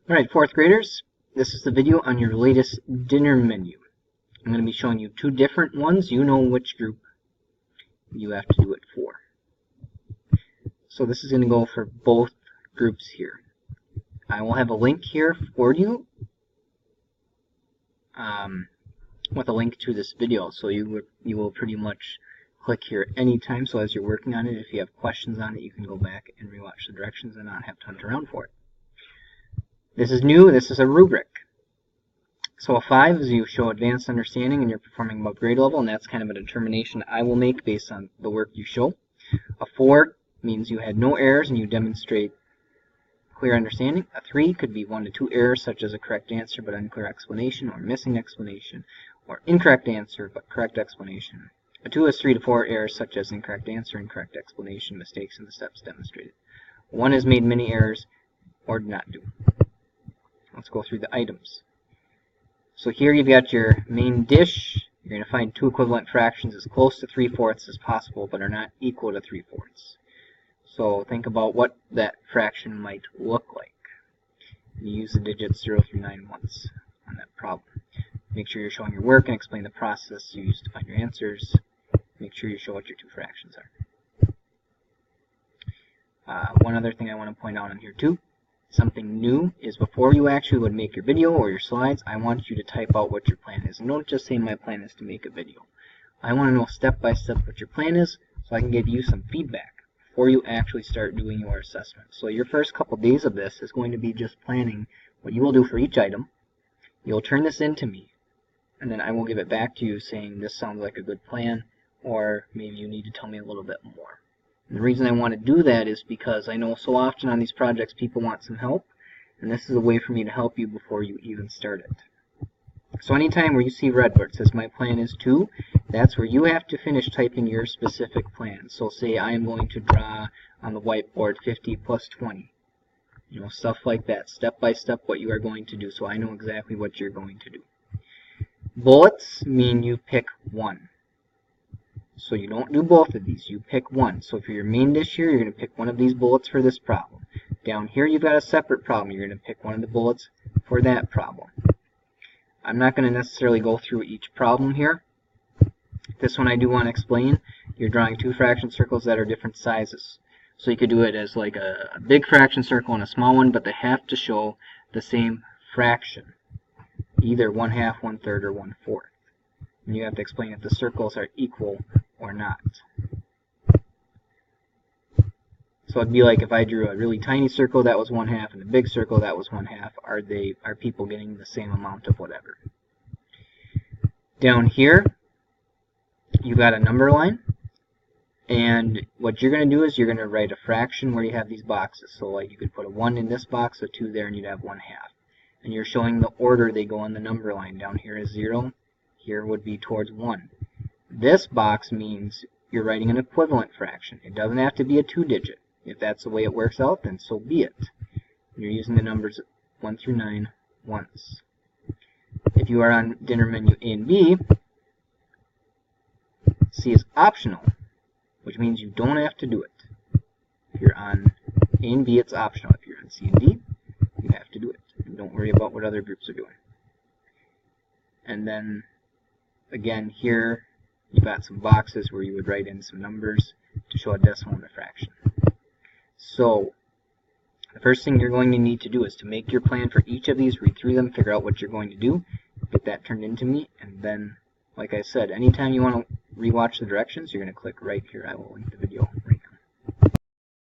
Alright, fourth graders, this is the video on your latest dinner menu. I'm going to be showing you two different ones. You know which group you have to do it for. So this is going to go for both groups here. I will have a link here for you with a link to this video. So you will pretty much click here anytime. So as you're working on it, if you have questions on it, you can go back and rewatch the directions and not have to hunt around for it. This is new. This is a rubric. So a 5 is you show advanced understanding and you're performing above grade level, and that's kind of a determination I will make based on the work you show. A 4 means you had no errors and you demonstrate clear understanding. A 3 could be 1 to 2 errors, such as a correct answer but unclear explanation, or missing explanation, or incorrect answer but correct explanation. A 2 is 3 to 4 errors, such as incorrect answer, incorrect explanation, mistakes in the steps demonstrated. 1 has made many errors or did not do. Let's go through the items. So here you've got your main dish. You're going to find two equivalent fractions as close to 3/4 as possible, but are not equal to 3/4. So think about what that fraction might look like. You use the digits 0 through 9 once on that problem. Make sure you're showing your work and explain the process you use to find your answers. Make sure you show what your two fractions are. One other thing I want to point out on here too. Something new is before you actually would make your video or your slides, I want you to type out what your plan is. And don't just say my plan is to make a video. I want to know step by step what your plan is so I can give you some feedback before you actually start doing your assessment. So your first couple days of this is going to be just planning what you will do for each item. You'll turn this in to me, and then I will give it back to you saying this sounds like a good plan, or maybe you need to tell me a little bit more. And the reason I want to do that is because I know so often on these projects people want some help, and this is a way for me to help you before you even start it. So anytime where you see red where it says my plan is to, that's where you have to finish typing your specific plan. So say I am going to draw on the whiteboard 50 plus 20. You know, stuff like that, step by step what you are going to do, so I know exactly what you're going to do. Bullets mean you pick one. So you don't do both of these, you pick one. So for your main dish here, you're going to pick one of these bullets for this problem. Down here you've got a separate problem, you're going to pick one of the bullets for that problem. I'm not going to necessarily go through each problem here. This one I do want to explain. You're drawing two fraction circles that are different sizes. So you could do it as like a big fraction circle and a small one, but they have to show the same fraction. Either 1/2, 1/3, or 1/4. And you have to explain if the circles are equal or not. So it'd be like if I drew a really tiny circle that was 1/2 and a big circle that was 1/2. Are people getting the same amount of whatever? Down here, you got a number line, and what you're going to do is you're going to write a fraction where you have these boxes. So like you could put a 1 in this box, a 2 there, and you'd have 1/2. And you're showing the order they go on the number line. Down here is 0. Here would be towards 1. This box means you're writing an equivalent fraction. It doesn't have to be a 2-digit. If that's the way it works out, then so be it. You're using the numbers 1 through 9 once. If you are on dinner menu A and B, C is optional, which means you don't have to do it. If you're on A and B, it's optional. If you're on C and D, you have to do it. And don't worry about what other groups are doing. And then, again, here, you've got some boxes where you would write in some numbers to show a decimal and a fraction. So, the first thing you're going to need to do is to make your plan for each of these, read through them, figure out what you're going to do, get that turned into me, and then, like I said, anytime you want to rewatch the directions, you're going to click right here. I will link the video right